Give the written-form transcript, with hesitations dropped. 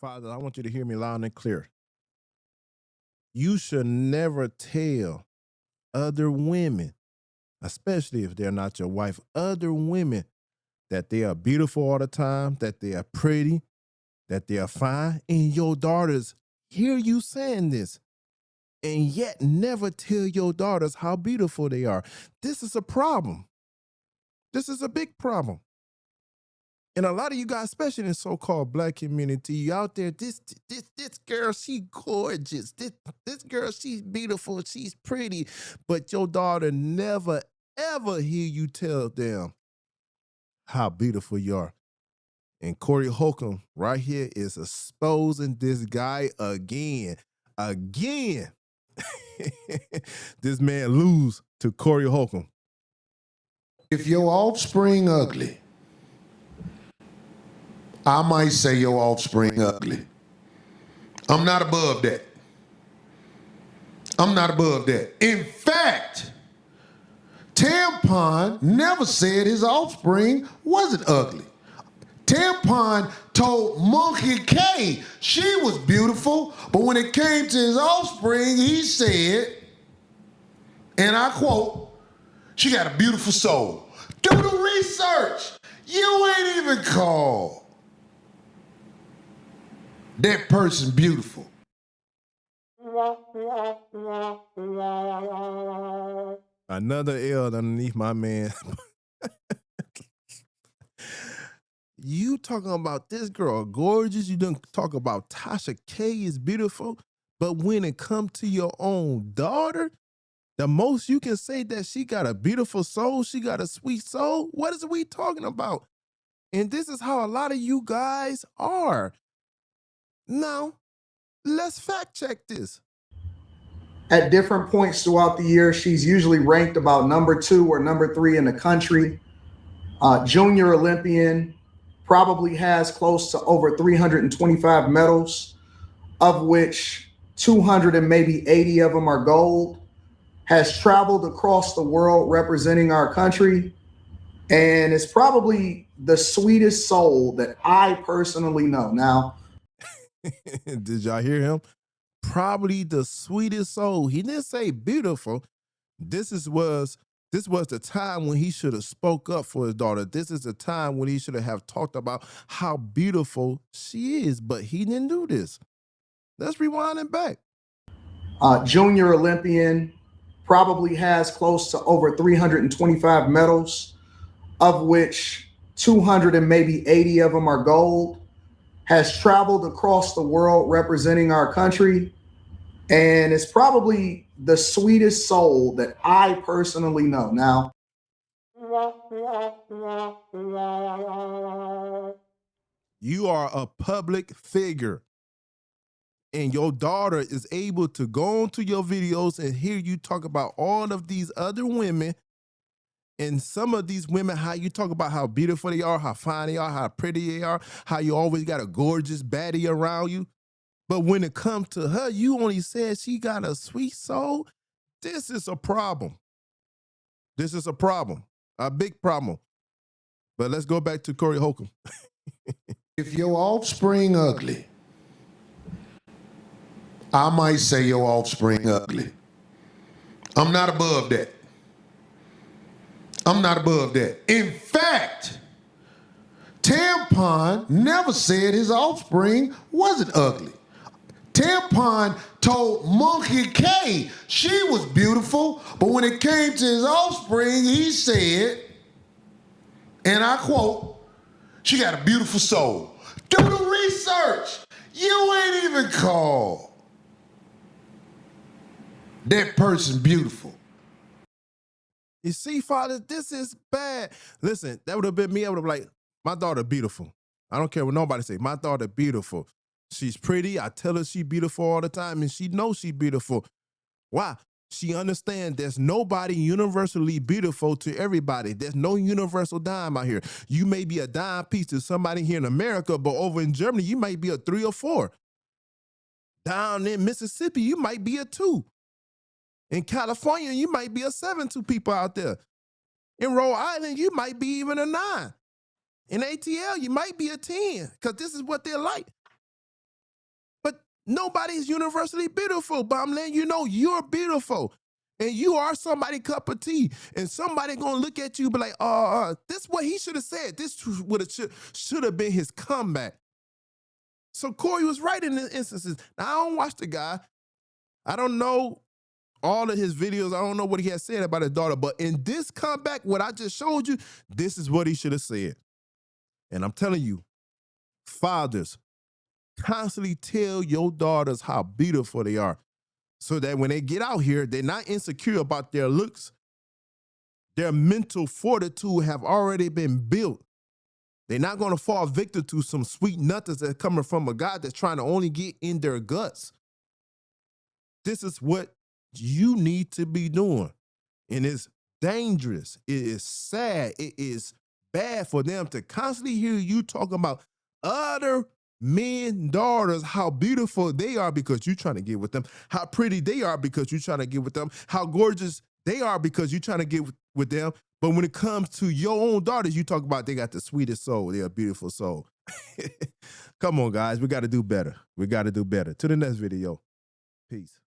Father, I want you to hear me loud and clear. You should never tell other women, especially if they're not your wife, other women that they are beautiful all the time, that they are pretty, that they are fine, and your daughters hear you saying this, and yet never tell your daughters how beautiful they are. This is a problem. This is a big problem. And a lot of you guys, especially in the so-called black community, you out there, this girl, she gorgeous. This girl, she's beautiful, she's pretty. But your daughter never, ever hear you tell them how beautiful you are. And Corey Holcomb right here is exposing this guy again. Again. This man lose to Corey Holcomb. If your offspring ugly, I might say your offspring ugly. I'm not above that. I'm not above that. In fact, Tampon never said his offspring wasn't ugly. Tampon told Monkey K she was beautiful, but when it came to his offspring, he said, and I quote, she got a beautiful soul. Do the research. You ain't even called that person beautiful. Another L underneath my man. You talking about this girl gorgeous. You done talk about Tasha K is beautiful. But when it comes to your own daughter, the most you can say that she got a beautiful soul, she got a sweet soul. What is we talking about? And this is how a lot of you guys are. Now, let's fact check this. At different points throughout the year, she's usually ranked about number 2 or number 3 in the country. Junior Olympian, probably has close to over 325 medals, of which 200 and maybe 80 of them are gold. Has traveled across the world representing our country, and is probably the sweetest soul that I personally know. Now, did y'all hear him? Probably the sweetest soul. He didn't say beautiful. This was the time when he should have spoke up for his daughter. This is the time when he should have talked about how beautiful she is, but he didn't do this. Let's rewind it back. Junior Olympian, probably has close to over 325 medals, of which 200 and maybe 80 of them are gold. Has traveled across the world representing our country, and is probably the sweetest soul that I personally know. Now, you are a public figure, and your daughter is able to go onto your videos and hear you talk about all of these other women. And some of these women, how you talk about how beautiful they are, how fine they are, how pretty they are, how you always got a gorgeous baddie around you. But when it comes to her, you only said she got a sweet soul. This is a problem. This is a problem, a big problem. But let's go back to Corey Holcomb. If your offspring ugly, I might say your offspring ugly. I'm not above that. I'm not above that. In fact, Tampon never said his offspring wasn't ugly. Tampon told Monkey K she was beautiful, but when it came to his offspring, he said, and I quote, she got a beautiful soul. Do the research. You ain't even called that person beautiful. You see, Father, this is bad. Listen, that would have been me. I would have like, my daughter beautiful. I don't care what nobody say. My daughter beautiful. She's pretty. I tell her she beautiful all the time, and she knows she beautiful. Why? She understands there's nobody universally beautiful to everybody. There's no universal dime out here. You may be a dime piece to somebody here in America, but over in Germany, you might be a 3 or 4. Down in Mississippi, you might be a 2. In California, you might be a 7 to people out there. In Rhode Island, you might be even a 9. In ATL, you might be a 10, because this is what they're like. Nobody's universally beautiful, but I'm letting you know you're beautiful. And you are somebody's cup of tea. And somebody gonna look at you and be like, this is what he should have said. This should have been his comeback. So Corey was right in the instances. Now, I don't watch the guy. I don't know all of his videos. I don't know what he has said about his daughter. But in this comeback, what I just showed you, this is what he should have said. And I'm telling you, fathers, constantly tell your daughters how beautiful they are so that when they get out here, they're not insecure about their looks. Their mental fortitude have already been built. They're not going to fall victim to some sweet nutters that are coming from a guy that's trying to only get in their guts. This is what you need to be doing. And it's dangerous. It is sad. It is bad for them to constantly hear you talking about other men, daughters, how beautiful they are because you're trying to get with them, how pretty they are because you're trying to get with them, how gorgeous they are because you're trying to get with them. But when it comes to your own daughters, you talk about they got the sweetest soul. They're a beautiful soul. Come on, guys. We got to do better. We got to do better. To the next video. Peace.